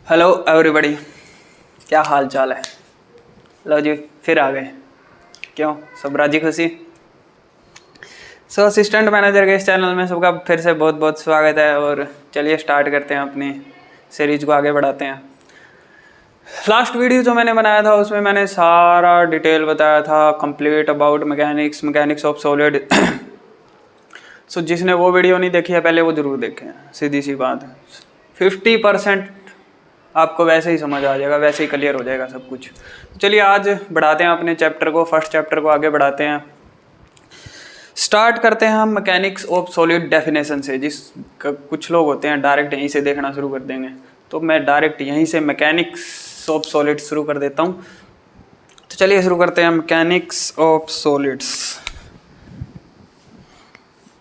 Hello everybody, क्या हाल चाल है। लो जी, फिर आ गए। क्यों, सब राजी खुशी। असिस्टेंट मैनेजर के इस चैनल में सबका फिर से बहुत बहुत स्वागत है। और चलिए स्टार्ट करते हैं, अपनी सीरीज को आगे बढ़ाते हैं। लास्ट वीडियो जो मैंने बनाया था उसमें मैंने सारा डिटेल बताया था, complete about mechanics of solid. So जिसने वो वीडियो नहीं देखी है पहले वो ज़रूर देखें। सीधी सी बात है, 50% आपको वैसे ही समझ आ जाएगा, वैसे ही क्लियर हो जाएगा सब कुछ। चलिए आज बढ़ाते हैं अपने चैप्टर को, फर्स्ट चैप्टर को आगे बढ़ाते हैं। स्टार्ट करते हैं हम मैकेनिक्स ऑफ सॉलिड डेफिनेशन से। कुछ लोग होते हैं डायरेक्ट यहीं से देखना शुरू कर देंगे, तो मैं डायरेक्ट यहीं से मैकेनिक्स ऑफ सॉलिड शुरू कर देता हूँ। तो चलिए शुरू करते हैं। Mechanics of solids,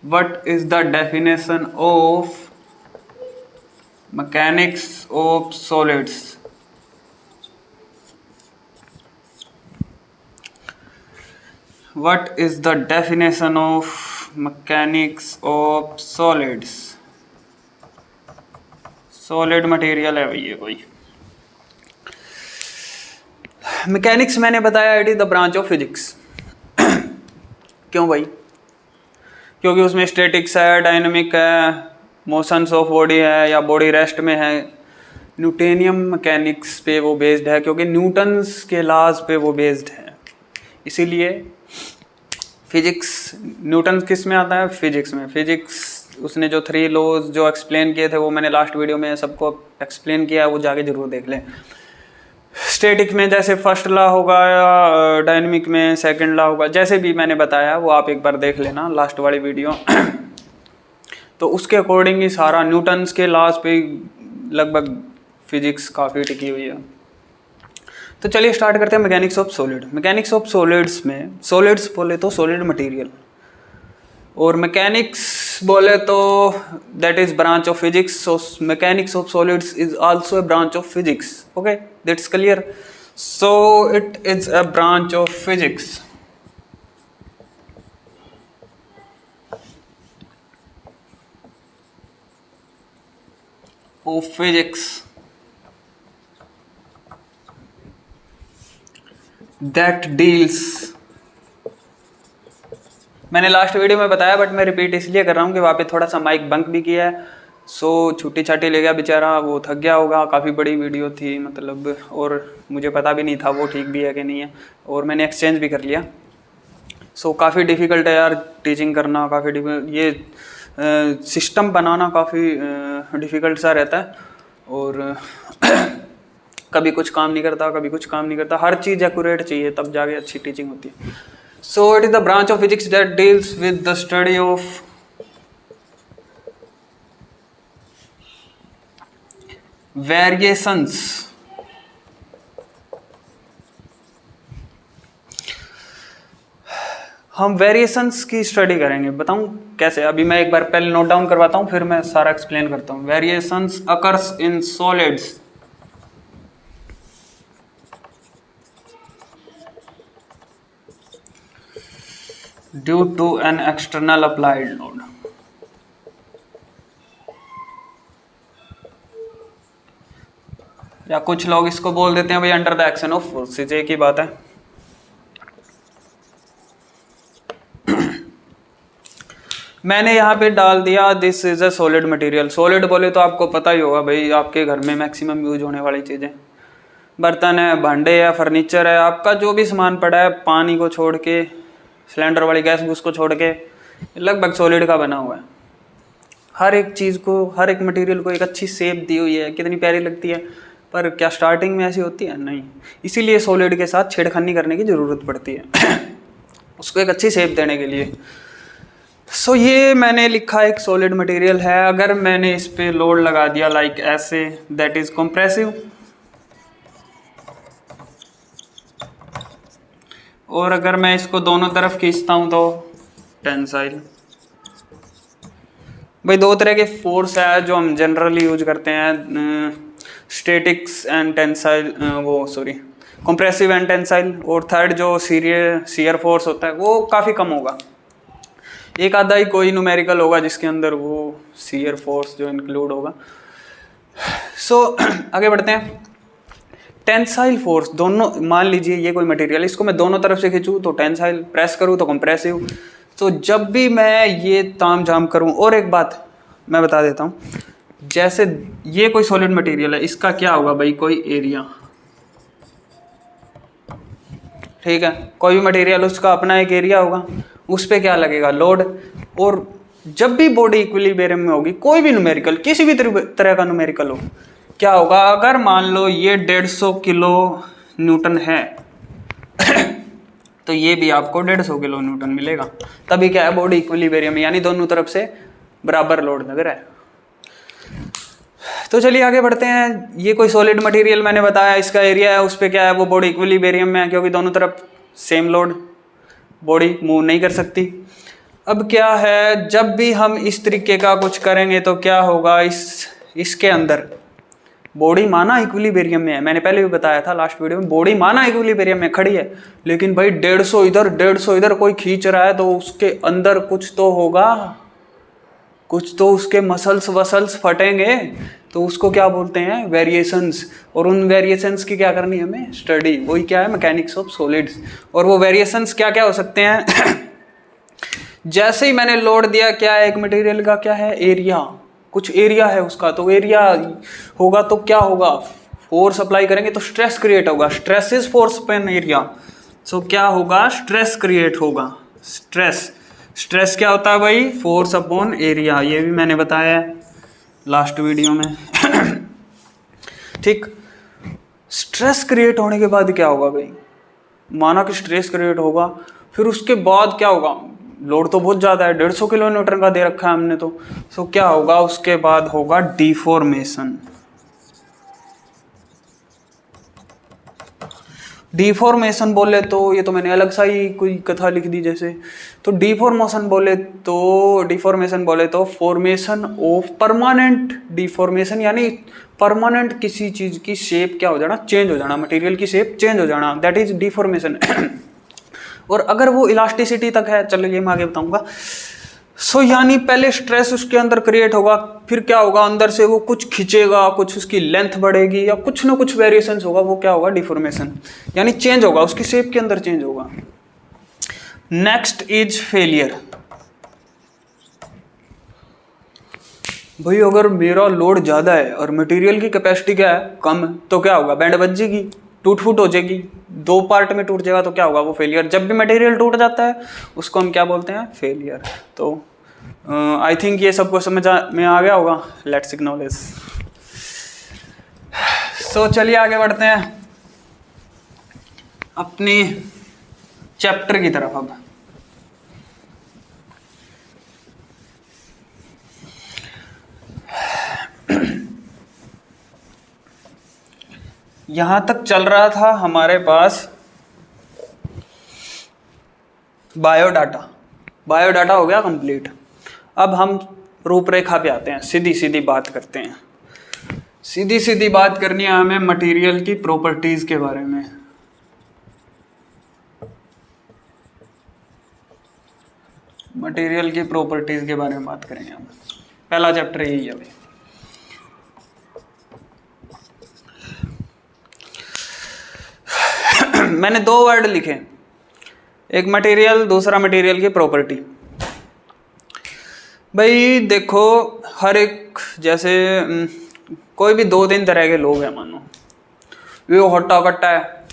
what is the definition of mechanics of solids? What is the definition of mechanics of solids? Solid material है भाई ये कोई। मैकेनिक्स मैंने बताया it is the branch of physics. क्यों भाई? क्योंकि उसमें स्टैटिक्स है, डायनामिक है, मोशंस ऑफ बॉडी है या बॉडी रेस्ट में है। न्यूटोनियन मैकेनिक्स पे वो बेस्ड है, क्योंकि न्यूटन्स के लॉज पे वो बेस्ड है। इसीलिए फिजिक्स, न्यूटन किस में आता है? फिजिक्स में। फिजिक्स उसने जो 3 लॉज जो एक्सप्लेन किए थे वो मैंने लास्ट वीडियो में सबको एक्सप्लेन किया है, वो जाके जरूर देख लें। स्टैटिक में जैसे फर्स्ट लॉ होगा, या डायनामिक में सेकंड लॉ होगा, जैसे भी मैंने बताया वो आप एक बार देख लेना लास्ट वाली वीडियो। तो उसके अकॉर्डिंग ही सारा न्यूटन्स के लॉज पे लगभग फिजिक्स काफ़ी टिकी हुई है। तो चलिए स्टार्ट करते हैं mechanics of solid. Mechanics of solids में सॉलिड्स बोले तो सॉलिड मटेरियल, और मैकेनिक्स बोले तो that is branch of physics. So mechanics of solids is also a branch of physics. Okay, that's clear. So it is a branch of physics. of physics that deals, मैंने last video में बताया but मैं repeat इसलिए कर रहा हूँ कि वहाँ पे थोड़ा सा माइक बंक भी किया है। सो छुट्टी छाटी ले गया बेचारा, वो थक गया होगा। काफ़ी बड़ी वीडियो थी मतलब, और मुझे पता भी नहीं था वो ठीक भी है कि नहीं है, और मैंने एक्सचेंज भी कर लिया। सो काफ़ी डिफ़िकल्ट है यार टीचिंग करना, काफ़ी डिफिकल्ट, ये सिस्टम बनाना काफ़ी डिफ़िकल्ट सा रहता है। और कभी कुछ काम नहीं करता, कभी कुछ काम नहीं करता। हर चीज़ एक्यूरेट चाहिए तब जाके अच्छी टीचिंग होती है। So it is the branch of physics that deals with the study of variations. हम वेरिएशंस की स्टडी करेंगे। बताऊं कैसे? अभी मैं एक बार पहले नोट डाउन करवाता हूं, फिर मैं सारा एक्सप्लेन करता हूं। Variations occurs in solids due to an external applied load. या कुछ लोग इसको बोल देते हैं भाई under the action of forces, एक ही बात है। मैंने यहाँ पे डाल दिया this is a solid material. Solid बोले तो आपको पता ही होगा भाई, आपके घर में मैक्सिमम यूज होने वाली चीज़ें, बर्तन है, भांडे है, फर्नीचर है, आपका जो भी सामान पड़ा है, पानी को छोड़ के, सिलेंडर वाली गैस घूस को छोड़ के, लगभग सॉलिड का बना हुआ है। हर एक चीज़ को, हर एक मटेरियल को एक अच्छी शेप दी हुई है, कितनी प्यारी लगती है। पर क्या स्टार्टिंग में ऐसी होती है? नहीं। इसीलिए सॉलिड के साथ छेड़खानी करने की ज़रूरत पड़ती है उसको एक अच्छी शेप देने के लिए। सो ये मैंने लिखा एक सॉलिड मटेरियल है। अगर मैंने इस पे लोड लगा दिया लाइक ऐसे, दैट इज कंप्रेसिव। और अगर मैं इसको दोनों तरफ खींचता हूं तो टेंसाइल। भाई 2 तरह के फोर्स है जो हम जनरली यूज करते हैं, statics and tensile, compressive and tensile. और थर्ड जो शियर फोर्स होता है वो काफ़ी कम होगा, एक आधा ही कोई न्यूमेरिकल होगा जिसके अंदर वो शियर फोर्स जो इंक्लूड होगा। सो आगे बढ़ते हैं। टेंसाइल फोर्स, दोनों मान लीजिए ये कोई मटेरियल, इसको मैं दोनों तरफ से खींचूँ तो टेंसाइल, प्रेस करूँ तो कंप्रेसिव। तो जब भी मैं ये ताम झाम करूँ, और एक बात मैं बता देता हूँ, जैसे ये कोई सॉलिड मटेरियल है, इसका क्या होगा भाई, कोई एरिया, ठीक है, कोई भी मटेरियल उसका अपना एक एरिया होगा, उस पर क्या लगेगा, लोड। और जब भी बॉडी इक्विलिब्रियम में होगी, कोई भी न्यूमेरिकल, किसी भी तरह का न्यूमेरिकल हो, क्या होगा, अगर मान लो ये 150 किलो न्यूटन है तो ये भी आपको 150 किलो न्यूटन मिलेगा। तभी क्या है, बॉडी इक्विलिब्रियम, यानी दोनों तरफ से बराबर लोड लग रहा है। तो चलिए आगे बढ़ते हैं। ये कोई सॉलिड मटेरियल मैंने बताया, इसका एरिया है, उस पर क्या है, वो बॉडी इक्विलिब्रियम में है, क्योंकि दोनों तरफ सेम लोड, बॉडी मूव नहीं कर सकती। अब क्या है, जब भी हम इस तरीके का कुछ करेंगे तो क्या होगा, इसके अंदर बॉडी माना इक्विलिब्रियम में है, मैंने पहले भी बताया था लास्ट वीडियो में, बॉडी माना इक्विलिब्रियम में खड़ी है, लेकिन भाई 150 इधर 150 इधर कोई खींच रहा है, तो उसके अंदर कुछ तो होगा, कुछ तो उसके मसल्स वसल्स फटेंगे, तो उसको क्या बोलते हैं, वेरिएशंस। और उन वेरिएशंस की क्या करनी है हमें, स्टडी। वही क्या है, मैकेनिक्स ऑफ सॉलिड्स। और वो वेरिएशंस क्या क्या हो सकते हैं जैसे ही मैंने लोड दिया, क्या है, एक मटेरियल का क्या है, एरिया, कुछ एरिया है उसका, तो एरिया होगा तो क्या होगा, फोर्स अप्लाई करेंगे तो स्ट्रेस क्रिएट होगा, stress is force per area. So क्या होगा, स्ट्रेस क्रिएट होगा, स्ट्रेस क्या होता है भाई, फोर्स अपॉन एरिया, ये भी मैंने बताया है लास्ट वीडियो में ठीक। स्ट्रेस क्रिएट होने के बाद क्या होगा भाई, माना कि स्ट्रेस क्रिएट होगा, फिर उसके बाद क्या होगा, लोड तो बहुत ज़्यादा है, 150 किलो न्यूटन का दे रखा है हमने तो। सो क्या होगा, उसके बाद होगा डिफॉर्मेशन। डिफॉर्मेशन बोले तो ये तो मैंने अलग सा ही कोई कथा लिख दी जैसे। तो डिफॉर्मेशन बोले तो फॉर्मेशन ऑफ परमानेंट डिफॉर्मेशन, यानी परमानेंट किसी चीज की शेप क्या हो जाना, चेंज हो जाना, मटेरियल की शेप चेंज हो जाना, दैट इज डिफॉर्मेशन और अगर वो इलास्टिसिटी तक है, चलो ये मैं आगे बताऊंगा। सो यानी पहले स्ट्रेस उसके अंदर क्रिएट होगा, फिर क्या होगा, अंदर से वो कुछ खींचेगा, कुछ उसकी लेंथ बढ़ेगी या कुछ ना कुछ वेरिएशंस होगा, वो क्या होगा, डिफॉर्मेशन, यानी चेंज होगा, उसकी शेप के अंदर चेंज होगा। Next is failure. भाई अगर मेरा लोड ज्यादा है और मटेरियल की कैपेसिटी क्या है, कम, तो क्या होगा, बैंड बज जाएगी, टूट फूट हो जाएगी, 2 पार्ट में टूट जाएगा, तो क्या होगा, वो फेलियर। जब भी मटेरियल टूट जाता है उसको हम क्या बोलते हैं, फेलियर। तो आई थिंक ये सबको समझ में आ गया होगा, लेट्स एक्नॉलेज। सो चलिए आगे बढ़ते हैं अपनी चैप्टर की तरफ। अब यहां तक चल रहा था हमारे पास बायोडाटा हो गया कंप्लीट। अब हम रूपरेखा पे आते हैं, सीधी सीधी बात करते हैं। सीधी सीधी बात करनी है हमें मटेरियल की प्रॉपर्टीज के बारे में। मटेरियल की प्रॉपर्टीज के बारे में बात करेंगे हम। पहला चैप्टर यही है भाई। मैंने 2 वर्ड लिखे, एक मटेरियल, दूसरा मटेरियल की प्रॉपर्टी। भाई देखो, हर एक, जैसे कोई भी 2-3 तरह के लोग हैं, मानो वो हट्टा कट्टा है,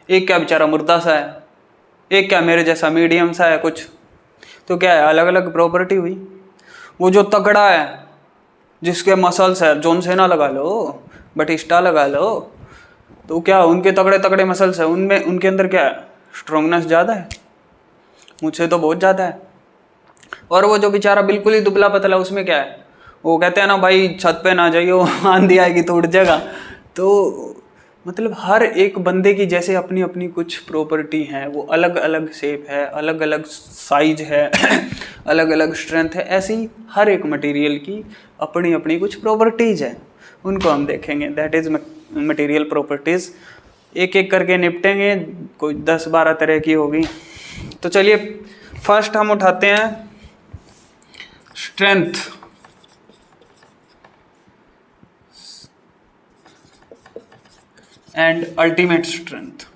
एक क्या बेचारा मुर्दा सा है, एक क्या मेरे जैसा मीडियम सा है कुछ, तो क्या है, अलग अलग प्रॉपर्टी हुई। वो जो तगड़ा है, जिसके मसल्स है, जॉन सेना लगा लो, बटिस्टा लगा लो, तो क्या उनके तगड़े तगड़े मसल्स है, उनमें उनके अंदर क्या है, स्ट्रॉन्गनेस ज़्यादा है, मुझसे तो बहुत ज़्यादा है। और वो जो बेचारा बिल्कुल ही दुबला पतला, उसमें क्या है, वो कहते हैं ना भाई छत पे ना जाइयो, आंधी आएगी तो उड़ जाएगा। तो मतलब हर एक बंदे की जैसे अपनी अपनी कुछ प्रॉपर्टी हैं, वो अलग अलग शेप है, अलग अलग साइज है अलग अलग स्ट्रेंथ है, ऐसी हर एक मटेरियल की अपनी अपनी कुछ प्रॉपर्टीज है, उनको हम देखेंगे, दैट इज मटेरियल प्रॉपर्टीज। एक एक करके निपटेंगे, कोई 10-12 तरह की होगी। तो चलिए फर्स्ट हम उठाते हैं एंड अल्टीमेट स्ट्रेंथ।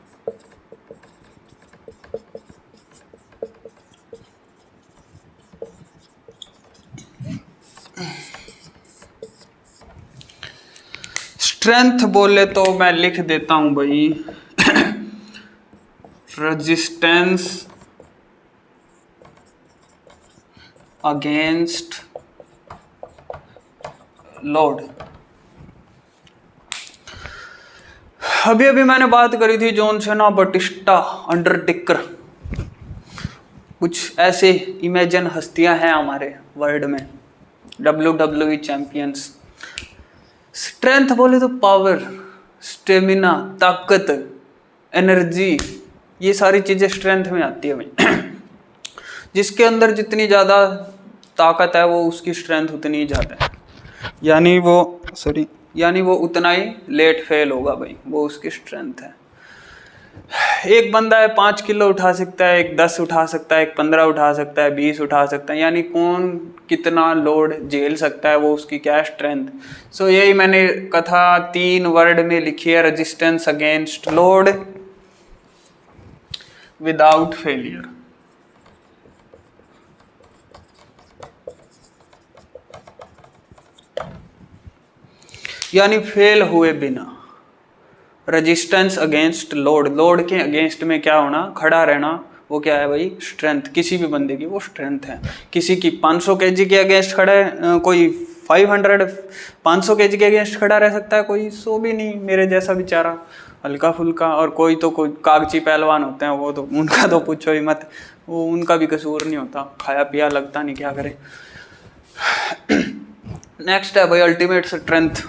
स्ट्रेंथ बोले तो मैं लिख देता हूं भाई रेजिस्टेंस अगेंस्ट लोड। अभी अभी मैंने बात करी थी जॉन सेना, बटिस्टा, अंडरटेकर, कुछ ऐसे इमेजिन हस्तियां हैं हमारे वर्ल्ड में, WWE चैंपियंस। स्ट्रेंथ बोले तो पावर, स्टेमिना, ताकत, एनर्जी, ये सारी चीजें स्ट्रेंथ में आती है भाई। जिसके अंदर जितनी ज़्यादा ताकत है वो उसकी स्ट्रेंथ उतनी ही ज़्यादा है, यानी वो उतना ही लेट फेल होगा भाई, वो उसकी स्ट्रेंथ है। एक बंदा है 5 किलो उठा सकता है, एक 10 उठा सकता है, एक 15 उठा सकता है, 20 उठा सकता है, यानी कौन कितना लोड झेल सकता है वो उसकी क्या स्ट्रेंथ। सो यही मैंने कथा 3 वर्ड में लिखी है, resistance against load without failure. यानी फेल हुए बिना। रेजिस्टेंस अगेंस्ट लोड, लोड के अगेंस्ट में क्या होना, खड़ा रहना, वो क्या है भाई, स्ट्रेंथ। किसी भी बंदे की वो स्ट्रेंथ है। किसी की 500 केजी के अगेंस्ट खड़ा है, कोई 500 केजी के अगेंस्ट खड़ा रह सकता है, कोई 100 भी नहीं, मेरे जैसा बेचारा हल्का फुल्का। और कोई तो कोई कागजी पहलवान होते हैं, वो तो उनका तो पूछो ही मत, वो उनका भी कसूर नहीं होता, खाया पिया लगता नहीं, क्या करे। नेक्स्ट है भाई अल्टीमेट स्ट्रेंथ।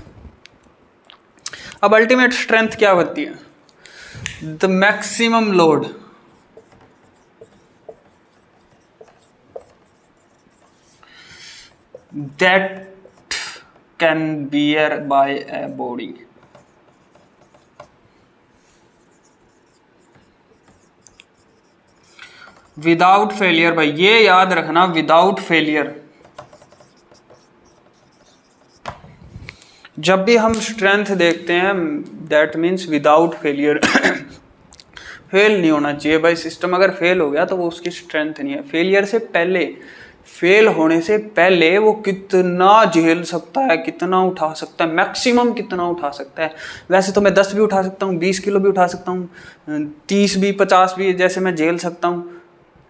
अब अल्टीमेट स्ट्रेंथ क्या होती है, the maximum load that can bear by a body. Without failure भाई, ये याद रखना, विदाउट फेलियर। जब भी हम स्ट्रेंथ देखते हैं that means without failure. Fail नहीं होना चाहिए भाई सिस्टम, अगर फेल हो गया तो वो उसकी स्ट्रेंथ नहीं है। फेलियर से पहले, फेल होने से पहले वो कितना झेल सकता है, कितना उठा सकता है, मैक्सिमम कितना उठा सकता है। वैसे तो मैं 10 भी उठा सकता हूँ, 20 किलो भी उठा सकता हूँ, 30 भी, 50 भी जैसे मैं झेल सकता हूँ,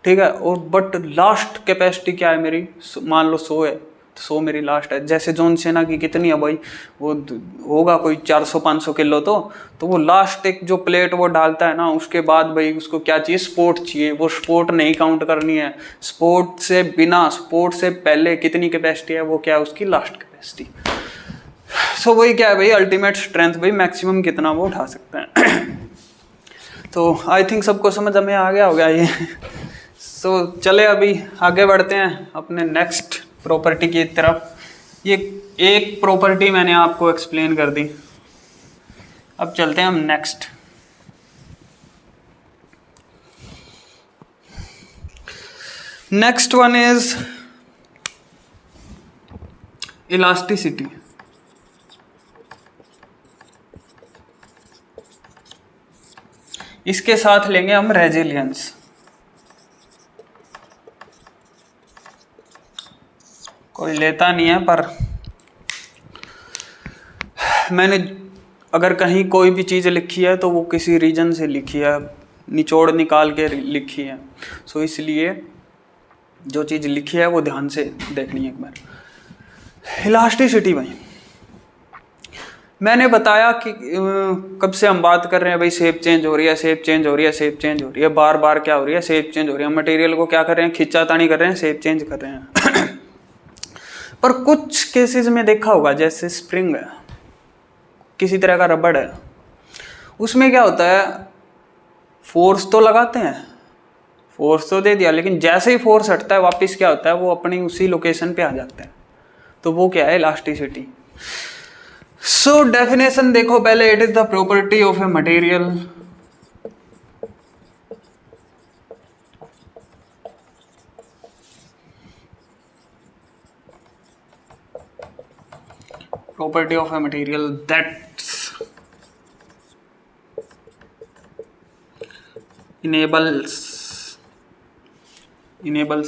ठीक है। और बट लास्ट कैपेसिटी क्या है मेरी, मान लो 100 है, 100 मेरी लास्ट है। जैसे जॉन सेना की कितनी है भाई, वो होगा कोई 400-500 किलो, तो वो लास्ट एक जो प्लेट वो डालता है ना, उसके बाद भाई उसको क्या चाहिए, स्पोर्ट चाहिए। वो स्पोर्ट नहीं काउंट करनी है, स्पोर्ट से बिना, स्पोर्ट से पहले कितनी कैपेसिटी है, वो क्या है उसकी लास्ट कैपेसिटी। सो वही क्या है भाई अल्टीमेट स्ट्रेंथ, भाई मैक्सिमम कितना वो उठा सकते हैं। तो आई थिंक सबको समझ में आ गया होगा ये। सो चले अभी आगे बढ़ते हैं अपने नेक्स्ट प्रॉपर्टी की तरफ। ये एक प्रॉपर्टी मैंने आपको एक्सप्लेन कर दी, अब चलते हैं हम next. Next one is elasticity. इसके साथ लेंगे हम रेजिलियंस। कोई लेता नहीं है, पर मैंने अगर कहीं कोई भी चीज़ लिखी है तो वो किसी रीजन से लिखी है, निचोड़ निकाल के लिखी है। सो इसलिए जो चीज़ लिखी है वो ध्यान से देखनी है एक बार। इलास्टिसिटी भाई, मैंने बताया कि कब से हम बात कर रहे हैं भाई, शेप चेंज हो रही है, शेप चेंज हो रही है, शेप चेंज हो रही है, बार बार क्या हो रही है, शेप चेंज हो रही है। मटेरियल को क्या कर रहे हैं, खिंचातानी कर रहे हैं, शेप चेंज कर रहे हैं। पर कुछ केसेस में देखा होगा, जैसे स्प्रिंग है, किसी तरह का रबड़ है, उसमें क्या होता है, फोर्स तो लगाते हैं, फोर्स तो दे दिया, लेकिन जैसे ही फोर्स हटता है वापस क्या होता है, वो अपनी उसी लोकेशन पे आ जाता है। तो वो क्या है, इलास्टिसिटी। सो डेफिनेशन देखो पहले, it is the property of a material property of a material that enables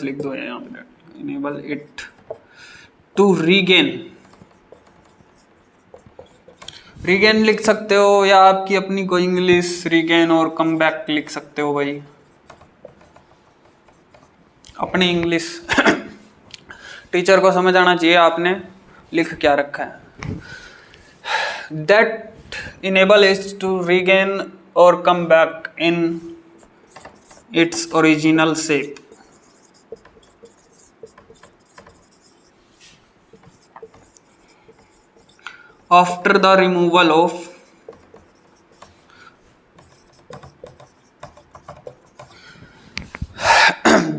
लिख दो यहाँ पे, इनेबल इट टू रीगेन लिख सकते हो, या आपकी अपनी कोई English regain or come back लिख सकते हो भाई, अपनी इंग्लिश टीचर को समझ आना चाहिए आपने लिख क्या रखा है। That enable is to regain or come back in its original shape. After the removal of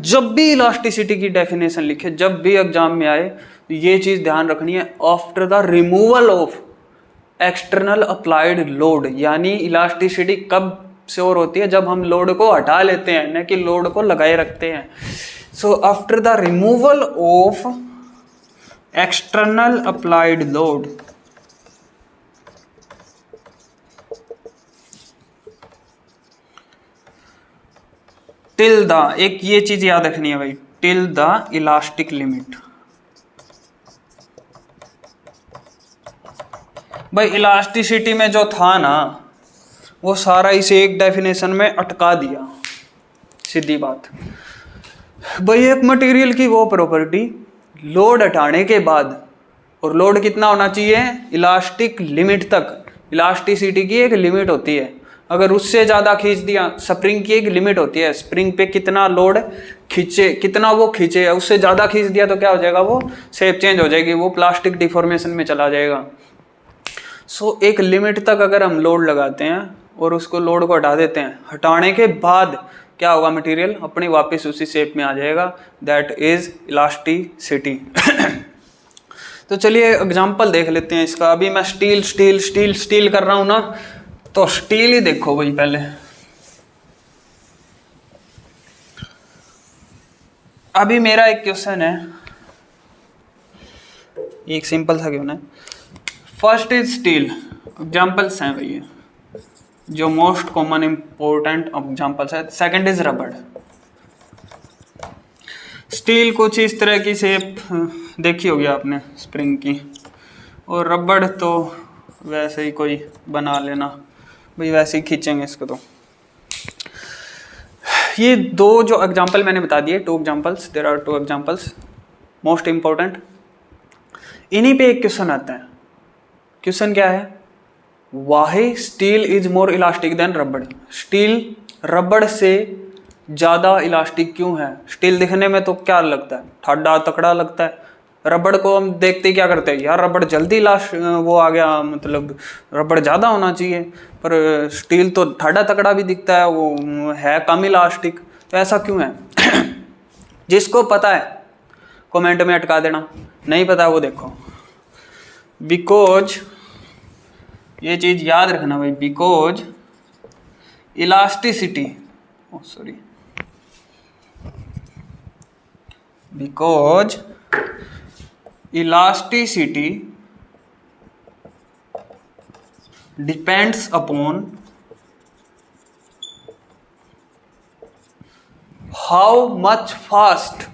जब भी इलास्टिसिटी की डेफिनेशन लिखे, जब भी एग्जाम में आए, तो ये चीज ध्यान रखनी है, after the removal of external applied load. यानी इलास्टिसिटी कब श्योर होती है, जब हम लोड को हटा लेते हैं, न कि लोड को लगाए रखते हैं। So after the removal of external applied load till the, एक ये चीज याद रखनी है भाई, टिल द इलास्टिक लिमिट। भाई इलास्टिसिटी में जो था ना, वो सारा इसे एक डेफिनेशन में अटका दिया, सीधी बात। भाई एक मटेरियल की वो प्रॉपर्टी लोड हटाने के बाद, और लोड कितना होना चाहिए, इलास्टिक लिमिट तक। इलास्टिसिटी की एक लिमिट होती है, अगर उससे ज़्यादा खींच दिया, स्प्रिंग की एक लिमिट होती है, स्प्रिंग पे कितना लोड खींचे, कितना वो खींचे, उससे ज़्यादा खींच दिया तो क्या हो जाएगा, वो शेप चेंज हो जाएगी, वो प्लास्टिक डिफॉर्मेशन में चला जाएगा। सो एक लिमिट तक अगर हम लोड लगाते हैं और उसको लोड को हटा देते हैं, हटाने के बाद क्या होगा, मटेरियल अपनी वापस उसी शेप में आ जाएगा, दैट इज इलास्टिसिटी। तो चलिए एग्जांपल देख लेते हैं इसका। अभी मैं स्टील स्टील स्टील स्टील कर रहा हूं ना, तो स्टील ही देखो भाई पहले। अभी मेरा एक क्वेश्चन है, एक सिंपल सा क्वेश्चन है। फर्स्ट इज स्टील, एग्जांपल्स हैं भाई जो मोस्ट कॉमन इंपॉर्टेंट एग्जांपल्स है। सेकंड इज रबड़। स्टील कुछ इस तरह की शेप देखी होगी आपने स्प्रिंग की, और रबड़ तो वैसे ही कोई बना लेना भाई, वैसे ही खींचेंगे इसको। तो ये दो जो एग्जांपल मैंने बता दिए, 2 examples, there are 2 examples most important. इन्हीं पे एक क्वेश्चन आता है। क्वेश्चन क्या है, why steel is more elastic than rubber. Steel रबड़ से ज़्यादा इलास्टिक क्यों है। स्टील दिखने में तो क्या लगता है, ठाडा तकड़ा लगता है। रबड़ को हम देखते ही क्या करते हैं, यार रबड़ जल्दी वो आ गया, मतलब रबड़ ज़्यादा होना चाहिए, पर स्टील तो ठाडा तकड़ा भी दिखता है, वो है कम इलास्टिक। तो ऐसा क्यों है? जिसको पता है कमेंट में अटका देना, नहीं पता वो देखो। बिकॉज ये चीज़ याद रखना भाई, because elasticity, because elasticity depends upon how much fast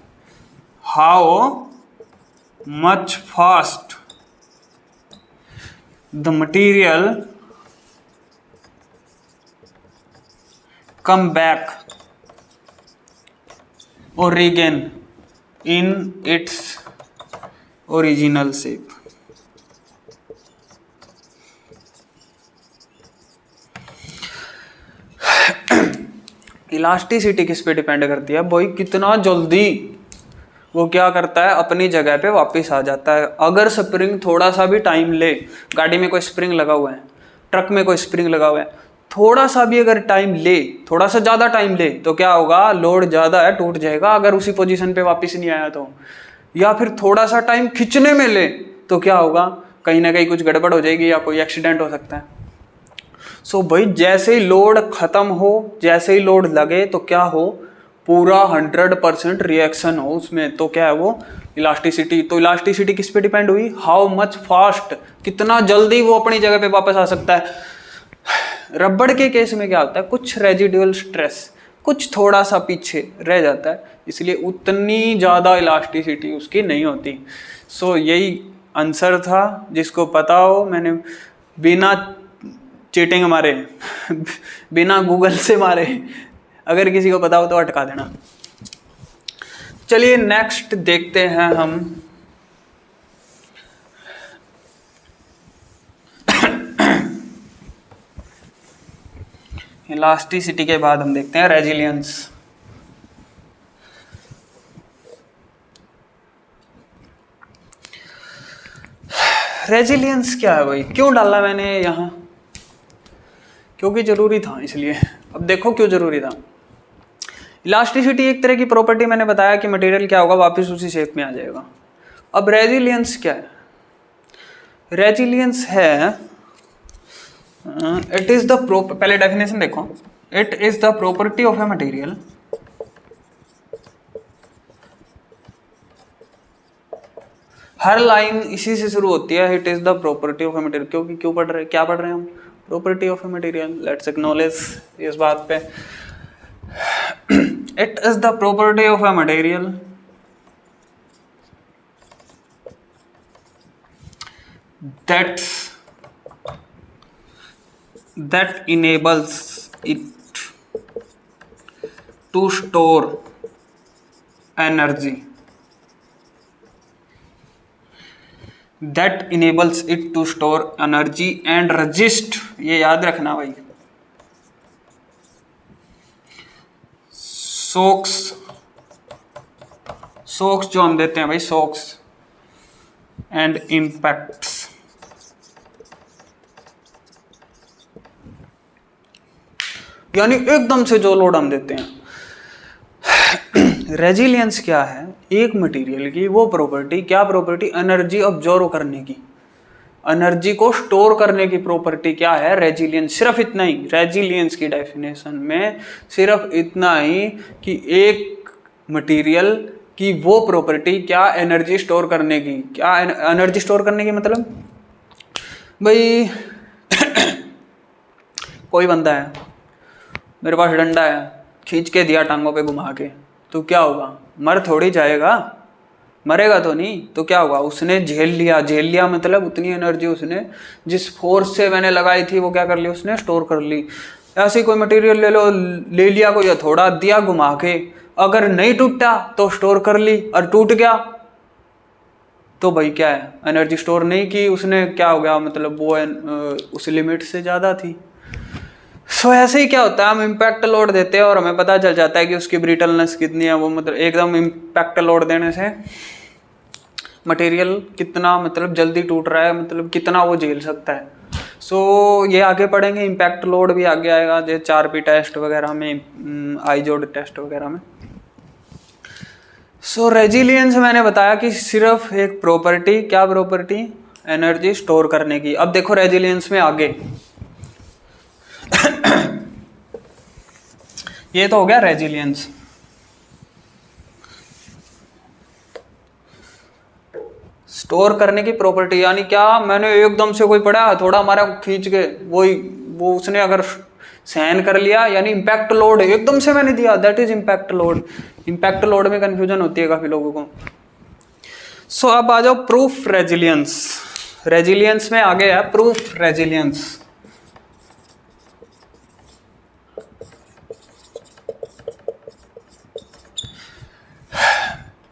the material come back or regain in its original shape. Elasticity किस पे डिपेंड करती है भाई, कितना जल्दी वो क्या करता है, अपनी जगह पे वापस आ जाता है। अगर स्प्रिंग थोड़ा सा भी टाइम ले, गाड़ी में कोई स्प्रिंग लगा हुआ है, ट्रक में कोई स्प्रिंग लगा हुआ है, थोड़ा सा भी अगर टाइम ले, थोड़ा सा ज़्यादा टाइम ले, तो क्या होगा, लोड ज़्यादा है, टूट जाएगा अगर उसी पोजीशन पे वापस नहीं आया तो। या फिर थोड़ा सा टाइम खींचने में ले तो क्या होगा, कहीं ना कहीं कुछ गड़बड़ हो जाएगी या कोई एक्सीडेंट हो सकता है। सो भाई जैसे ही लोड खत्म हो, जैसे ही लोड लगे तो क्या हो, पूरा 100% रिएक्शन हो उसमें, तो क्या है वो इलास्टिसिटी। तो इलास्टिसिटी किस पे डिपेंड हुई, हाउ मच फास्ट, कितना जल्दी वो अपनी जगह पे वापस आ सकता है। रबड़ के केस में क्या होता है, कुछ रेजिडुअल स्ट्रेस, कुछ थोड़ा सा पीछे रह जाता है, इसलिए उतनी ज़्यादा इलास्टिसिटी उसकी नहीं होती। सो यही आंसर था, जिसको पता हो। मैंने बिना चीटिंग मारे बिना गूगल से मारे, अगर किसी को पता हो तो अटका देना। चलिए नेक्स्ट देखते हैं हम। इलास्टिसिटी के बाद हम देखते हैं रेजिलियंस। रेजिलियंस क्या है भाई, क्यों डाला मैंने यहाँ? क्योंकि जरूरी था, इसलिए। अब देखो क्यों जरूरी था। इलास्टिसिटी एक तरह की प्रॉपर्टी, मैंने बताया कि मटेरियल क्या होगा, वापस उसी शेप में आ जाएगा। अब रेजिलियंस क्या है? रेजिलियंस है, इट इज द पहले डेफिनेशन देखो। It is the property of a material her line इसी से शुरू होती है। It is the property of a material, क्योंकि क्यों पढ़ रहे हैं, क्या पढ़ रहे हैं हम? Property of a material. Let's acknowledge इस बात पे। It is the property of a material that enables it to store energy, that enables it to store energy and resist, ये याद रखना भाई, शॉक्स जो हम देते हैं भाई, शॉक्स एंड इम्पैक्ट्स। यानी एकदम से जो लोड हम देते हैं। रेजिलियंस क्या है? एक मटेरियल की वो प्रॉपर्टी, क्या प्रॉपर्टी? एनर्जी ऑब्जॉर्व करने की, एनर्जी को स्टोर करने की प्रॉपर्टी क्या है? रेजिलियंस। सिर्फ इतना ही, रेजिलियंस की डेफिनेशन में सिर्फ इतना ही कि एक मटेरियल की वो प्रॉपर्टी क्या? एनर्जी स्टोर करने की। क्या एनर्जी स्टोर करने की मतलब? भाई कोई बंदा है, मेरे पास डंडा है, खींच के दिया टांगों पे घुमा के, तो क्या होगा? मर थोड़ी जाएगा, मरेगा तो नहीं। तो क्या होगा? उसने झेल लिया मतलब उतनी एनर्जी उसने जिस फोर्स से मैंने लगाई थी वो क्या कर ली? उसने स्टोर कर ली। ऐसे कोई मटेरियल ले लिया कोई हथौड़ा, दिया घुमा के, अगर नहीं टूटा तो स्टोर कर ली, और टूट गया तो भाई क्या है? एनर्जी स्टोर नहीं की उसने, क्या हो गया? मतलब वो उस लिमिट से ज़्यादा थी। सो ऐसे ही क्या होता है, हम इम्पैक्ट लोड देते हैं और हमें पता चल जाता है कि उसकी ब्रिटलनेस कितनी है। वो मतलब एकदम इम्पैक्ट लोड देने से मटेरियल कितना मतलब जल्दी टूट रहा है, मतलब कितना वो झेल सकता है। सो ये आगे पढ़ेंगे, इम्पैक्ट लोड भी आगे आएगा, जैसे 4P टेस्ट वगैरह में, आईजोड टेस्ट वगैरह में। सो रेजिलियंस मैंने बताया कि सिर्फ एक प्रॉपर्टी, क्या प्रॉपर्टी? एनर्जी स्टोर करने की। अब देखो रेजिलियंस में आगे ये तो हो गया रेजिलियंस। स्टोर करने की प्रॉपर्टी यानी क्या? मैंने एकदम से कोई पड़ा थोड़ा हमारा खींच के, वो उसने अगर सहन कर लिया, यानी इम्पैक्ट लोड एकदम से मैंने दिया, that is impact load. Impact load में कंफ्यूजन होती है काफी लोगों को। सो अब आ जाओ प्रूफ रेजिलियंस। रेजिलियंस में आगे है प्रूफ रेजिलियंस।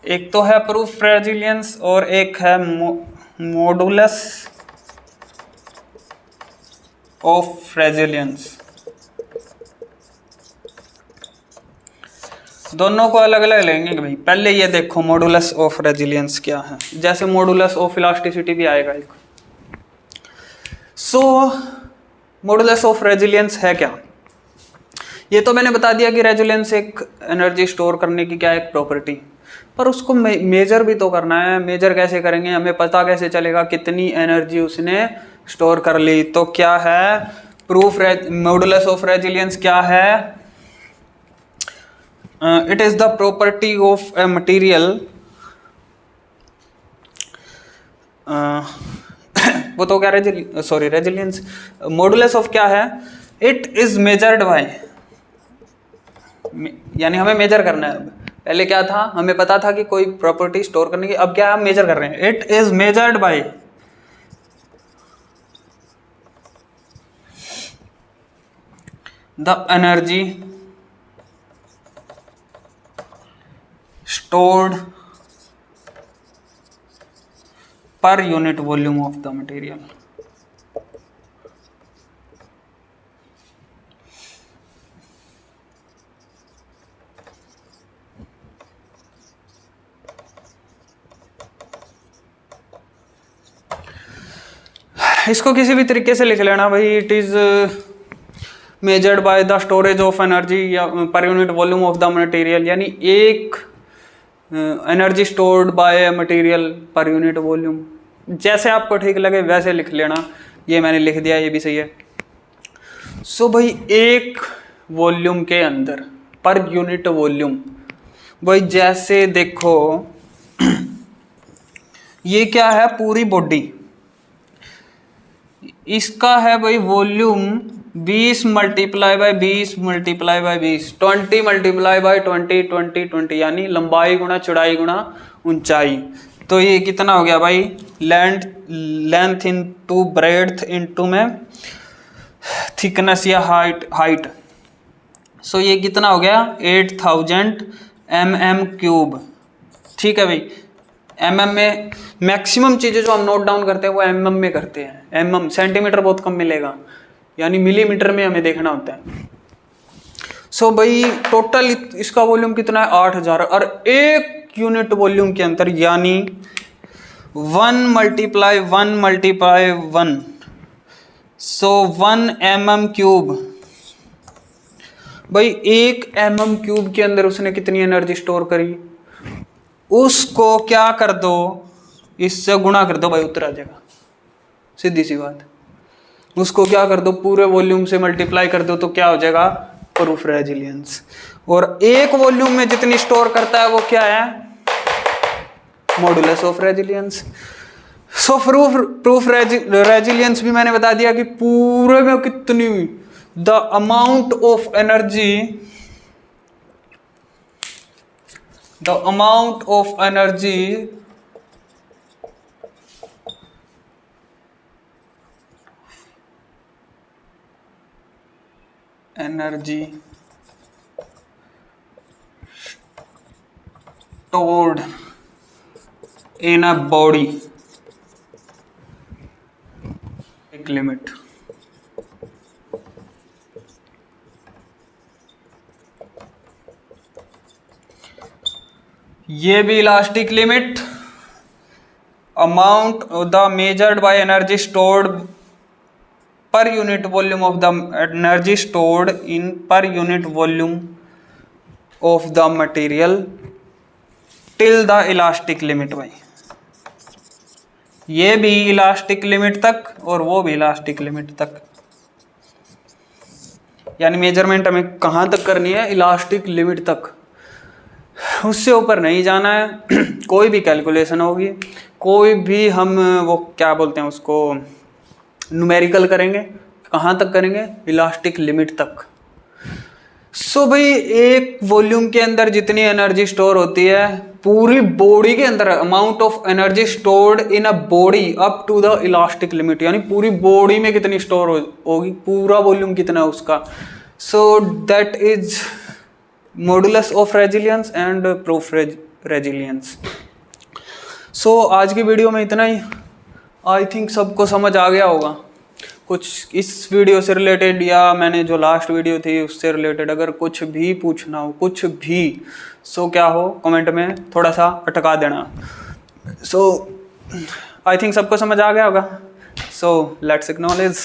एक तो है प्रूफ रेजिलियंस और एक है मॉडुलस ऑफ रेजिलियंस। दोनों को अलग अलग लेंगे भाई। पहले ये देखो मॉडुलस ऑफ रेजिलियंस क्या है, जैसे मॉडुलस ऑफ इलास्टिसिटी भी आएगा एक। सो मॉडुलस ऑफ रेजिलियंस है क्या? ये तो मैंने बता दिया कि रेजिलियंस एक एनर्जी स्टोर करने की क्या है, एक प्रॉपर्टी, पर उसको मेजर भी तो करना है। मेजर कैसे करेंगे? हमें पता कैसे चलेगा कितनी एनर्जी उसने स्टोर कर ली? तो क्या है प्रूफ मॉडुलस ऑफ रेजिलियंस? क्या है? It is the property of a material, वो तो क्या रेजिलियंस। मॉडुलस ऑफ क्या है? इट इज मेजर्ड बाय, यानी हमें मेजर करना है। अब पहले क्या था, हमें पता था कि कोई प्रॉपर्टी स्टोर करने की, अब क्या हम मेजर कर रहे हैं। It is measured by the energy stored per unit volume of the material. इसको किसी भी तरीके से लिख लेना भाई, it is measured by the storage of energy या per unit volume of the material, यानी एक energy stored by material per unit volume. जैसे आपको ठीक लगे वैसे लिख लेना, ये मैंने लिख दिया, ये भी सही है। सो भाई एक वॉल्यूम के अंदर पर यूनिट वॉल्यूम, भाई जैसे देखो ये क्या है, पूरी बॉडी, इसका है भाई volume 20 multiply by 20 multiply by 20, 20 multiply by 20 20 20, यानी लंबाई गुणा चौड़ाई गुणा ऊंचाई। तो ये कितना हो गया भाई, लेंथ इनटू ब्रेड्थ इनटू में थिकनेस या हाइट। सो ये कितना हो गया 8000 mm³। ठीक है भाई, mm में मैक्सिमम चीजें जो हम नोट डाउन करते हैं वो mm में करते हैं। mm सेंटीमीटर बहुत कम मिलेगा, यानी मिलीमीटर में हमें देखना होता है। सो भाई टोटल इसका वॉल्यूम कितना है 8000, और एक यूनिट वॉल्यूम के अंदर यानी 1 मल्टीप्लाई 1 मल्टीप्लाई 1, सो 1 mm³। भाई 1 mm³ के अंदर उसने कितनी एनर्जी स्टोर करी, उसको क्या कर दो, इससे गुणा कर दो भाई, उत्तर आ जाएगा, सीधी सी बात। उसको क्या कर दो, पूरे वॉल्यूम से मल्टीप्लाई कर दो, तो क्या हो जाएगा प्रूफ रेजिलियंस। और एक वॉल्यूम में जितनी स्टोर करता है वो क्या है, modulus of resilience. So proof resilience भी मैंने बता दिया कि पूरे में कितनी, the amount of energy, the amount of energy stored in a body, एक लिमिट। ये भी elastic limit, amount the measured by energy stored per unit volume of the energy stored इन पर unit volume of the material till the elastic limit. भाई ये भी elastic limit तक और वो भी इलास्टिक लिमिट तक, यानी मेजरमेंट हमें कहाँ तक करनी है, इलास्टिक लिमिट तक, उससे ऊपर नहीं जाना है। कोई भी कैलकुलेशन होगी, कोई भी हम वो क्या बोलते हैं उसको, न्यूमेरिकल करेंगे, कहाँ तक करेंगे, इलास्टिक लिमिट तक। सो भाई एक वॉल्यूम के अंदर जितनी एनर्जी स्टोर होती है पूरी बॉडी के अंदर, amount of energy stored in a body up to the elastic limit, यानी पूरी बॉडी में कितनी स्टोर होगी, पूरा वॉल्यूम कितना है उसका। So that is modulus of resilience and proof resilience. So आज की वीडियो में इतना ही। आई थिंक सबको समझ आ गया होगा कुछ इस वीडियो से रिलेटेड, या मैंने जो लास्ट वीडियो थी उससे रिलेटेड। अगर कुछ भी पूछना हो, कुछ भी, सो क्या हो कमेंट में थोड़ा सा अटका देना। सो आई थिंक सबको समझ आ गया होगा। So let's acknowledge.